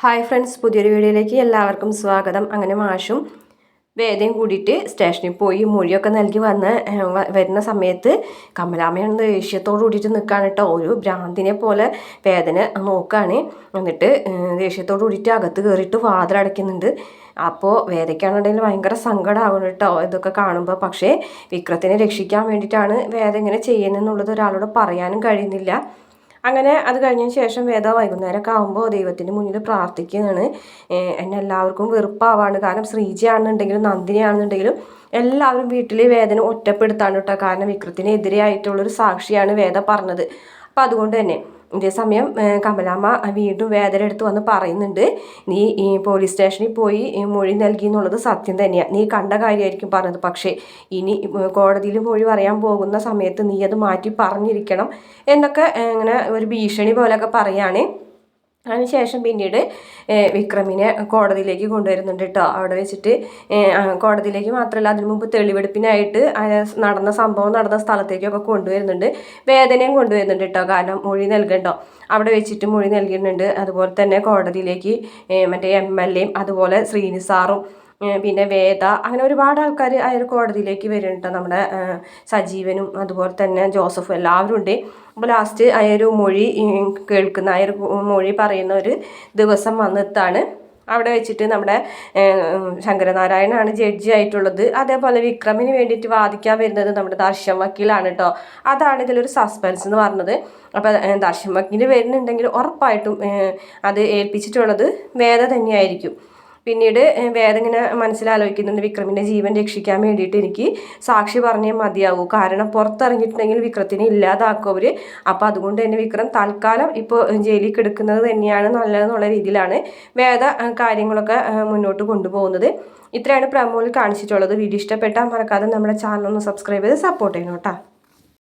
Hi friends, പുതിയൊരു വീഡിയോയിലേക്ക് എല്ലാവർക്കും സ്വാഗതം. അങ്ങനെ മാഷും വേദയും കൂടിയിട്ട് സ്റ്റേഷനിൽ പോയി മൊഴിയൊക്കെ നൽകി വരുന്ന സമയത്ത് കമലാമ്മയാണ് ദേഷ്യത്തോട് കൂടിയിട്ട് നിൽക്കുകയാണ് കേട്ടോ. ഒരു ഭ്രാന്തിനെ പോലെ വേദന നോക്കുകയാണ്. എന്നിട്ട് ദേഷ്യത്തോട് കൂടിയിട്ട് അകത്ത് കയറിയിട്ട് വാതിലടയ്ക്കുന്നുണ്ട്. അപ്പോൾ വേദയ്ക്കാണെന്നുണ്ടെങ്കിൽ ഭയങ്കര സങ്കടമാവണം കേട്ടോ ഇതൊക്കെ കാണുമ്പോൾ. പക്ഷേ വിക്രത്തിനെ രക്ഷിക്കാൻ വേണ്ടിയിട്ടാണ് വേദ ഇങ്ങനെ ചെയ്യുന്നതെന്നുള്ളത് ഒരാളോട് പറയാനും കഴിയുന്നില്ല. അങ്ങനെ അത് കഴിഞ്ഞതിന് ശേഷം വേദ വൈകുന്നേരമൊക്കെ ആകുമ്പോൾ ദൈവത്തിൻ്റെ മുന്നിൽ പ്രാർത്ഥിക്കുന്നതാണ്. എന്നെ എല്ലാവർക്കും വെറുപ്പാവാണ്. കാരണം ശ്രീജ ആണെന്നുണ്ടെങ്കിലും നന്ദിനി ആണെന്നുണ്ടെങ്കിലും എല്ലാവരും വീട്ടിൽ വേദന ഒറ്റപ്പെടുത്താണ് കേട്ടോ. കാരണം വിക്രത്തിനെതിരെയായിട്ടുള്ളൊരു സാക്ഷിയാണ് വേദ പറഞ്ഞത്. അപ്പം അതുകൊണ്ട് തന്നെ ഇതേ സമയം കമലാമ്മ വീണ്ടും വേദന എടുത്ത് വന്ന് പറയുന്നുണ്ട്, നീ ഈ പോലീസ് സ്റ്റേഷനിൽ പോയി മൊഴി നൽകി എന്നുള്ളത് സത്യം തന്നെയാണ്, നീ കണ്ട കാര്യമായിരിക്കും പറഞ്ഞത്. പക്ഷേ ഇനി കോടതിയിൽ മൊഴി പറയാൻ പോകുന്ന സമയത്ത് നീ അത് മാറ്റി പറഞ്ഞിരിക്കണം എന്നൊക്കെ ഇങ്ങനെ ഒരു ഭീഷണി പോലെയൊക്കെ പറയുകയാണ്. അതിനുശേഷം പിന്നീട് വിക്രമിനെ കോടതിയിലേക്ക് കൊണ്ടുവരുന്നുണ്ട് കേട്ടോ. അവിടെ വെച്ചിട്ട് കോടതിയിലേക്ക് മാത്രമല്ല, അതിനു മുമ്പ് തെളിവെടുപ്പിനായിട്ട് സംഭവം നടന്ന സ്ഥലത്തേക്കൊക്കെ കൊണ്ടുവരുന്നുണ്ട്. വേദനയും കൊണ്ടുവരുന്നുണ്ട് കേട്ടോ. കാരണം മൊഴി നൽകണ്ടോ, അവിടെ വെച്ചിട്ട് മൊഴി നൽകുന്നുണ്ട്. അതുപോലെ തന്നെ കോടതിയിലേക്ക് മറ്റേ MLA അതുപോലെ ശ്രീനി സാറും പിന്നെ വേദ, അങ്ങനെ ഒരുപാട് ആൾക്കാർ ആ ഒരു കോടതിയിലേക്ക് വരുന്നുണ്ട്. നമ്മുടെ സജീവനും അതുപോലെ തന്നെ ജോസഫും എല്ലാവരും ഉണ്ട്. അപ്പോൾ ലാസ്റ്റ് ആ ഒരു മൊഴി കേൾക്കുന്ന ആ ഒരു മൊഴി പറയുന്ന ഒരു ദിവസം വന്നെത്താണ്. അവിടെ വെച്ചിട്ട് നമ്മുടെ ശങ്കരനാരായണനാണ് ജഡ്ജി ആയിട്ടുള്ളത്. അതേപോലെ വിക്രമിന് വേണ്ടിയിട്ട് വാദിക്കാൻ വരുന്നത് നമ്മുടെ ദർശൻ വക്കീലാണ് കേട്ടോ. അതാണ് ഇതിലൊരു സസ്പെൻസ് എന്ന് പറഞ്ഞത്. അപ്പോൾ ദർശൻ വക്കീൽ വരുന്നുണ്ടെങ്കിൽ ഉറപ്പായിട്ടും അത് ഏൽപ്പിച്ചിട്ടുള്ളത് വേദ തന്നെയായിരിക്കും. പിന്നീട് വേദ ഇങ്ങനെ മനസ്സിലാലോചിക്കുന്നുണ്ട്, വിക്രമിൻ്റെ ജീവൻ രക്ഷിക്കാൻ വേണ്ടിയിട്ട് എനിക്ക് സാക്ഷി പറഞ്ഞേ മതിയാവൂ. കാരണം പുറത്തിറങ്ങിയിട്ടുണ്ടെങ്കിൽ വിക്രത്തിനെ ഇല്ലാതാക്കും അവർ. അപ്പോൾ അതുകൊണ്ട് തന്നെ വിക്രം തൽക്കാലം ഇപ്പോൾ ജയിലിൽ കിടക്കുന്നത് തന്നെയാണ് നല്ലതെന്നുള്ള രീതിയിലാണ് വേദ കാര്യങ്ങളൊക്കെ മുന്നോട്ട് കൊണ്ടുപോകുന്നത്. ഇത്രയാണ് പ്രമോയിൽ കാണിച്ചിട്ടുള്ളത്. വീഡിയോ ഇഷ്ടപ്പെട്ടാൽ മറക്കാതെ നമ്മുടെ ചാനൽ ഒന്ന് സബ്സ്ക്രൈബ് ചെയ്ത് സപ്പോർട്ട് ചെയ്യണം കേട്ടോ.